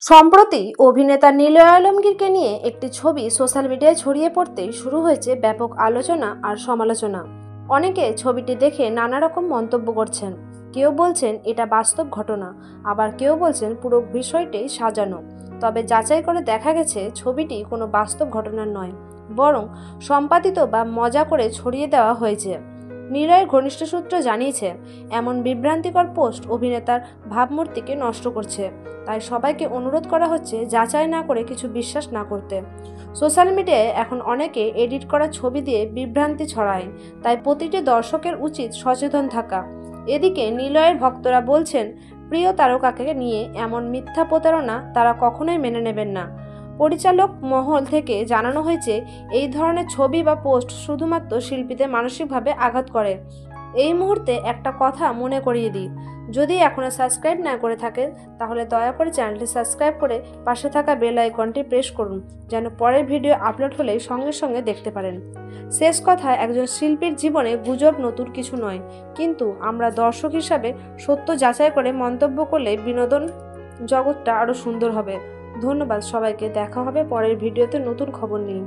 সম্প্রতি অভিনেতা নিলয় আলমগীরকে নিয়ে একটি ছবি সোশ্যাল মিডিয়ায় ছড়িয়ে পড়তেই শুরু হয়েছে ব্যাপক আলোচনা আর সমালোচনা। অনেকে ছবিটি দেখে নানা রকম মন্তব্য করছেন। কেউ বলছেন এটা বাস্তব ঘটনা, আবার কেউ বলছেন পুরো বিষয়টাই সাজানো। তবে যাচাই করে দেখা গেছে ছবিটি কোনো বাস্তব ঘটনা নয়, বরং সম্পাদিত বা মজা করে ছড়িয়ে দেওয়া হয়েছে। নিলয়ের ঘনিষ্ঠ সূত্র জানিয়েছে, এমন বিভ্রান্তিকর পোস্ট অভিনেতার ভাবমূর্তিকে নষ্ট করছে। তাই সবাইকে অনুরোধ করা হচ্ছে যাচাই না করে কিছু বিশ্বাস না করতে। সোশ্যাল মিডিয়ায় এখন অনেকে এডিট করা ছবি দিয়ে বিভ্রান্তি ছড়ায়, তাই প্রতিটি দর্শকের উচিত সচেতন থাকা। এদিকে নিলয়ের ভক্তরা বলছেন, প্রিয় তারকাকে নিয়ে এমন মিথ্যা প্রতারণা তারা কখনোই মেনে নেবেন না। পরিচালক মহল থেকে জানানো হয়েছে, এই ধরনের ছবি বা পোস্ট শুধুমাত্র শিল্পীদের মানসিকভাবে আঘাত করে। এই মুহূর্তে একটা কথা মনে করিয়ে দিই, যদি এখনও সাবস্ক্রাইব না করে থাকেন তাহলে দয়া করে চ্যানেলটি সাবস্ক্রাইব করে পাশে থাকা বেল আইকনটি প্রেস করুন, যেন পরের ভিডিও আপলোড হলেই সঙ্গে সঙ্গে দেখতে পারেন। শেষ কথা, একজন শিল্পীর জীবনে গুজব নতুন কিছু নয়, কিন্তু আমরা দর্শক হিসাবে সত্য যাচাই করে মন্তব্য করলে বিনোদন জগৎটা আরও সুন্দর হবে। ধন্যবাদ সবাইকে, দেখা হবে পরের ভিডিওতে নতুন খবর নিয়ে।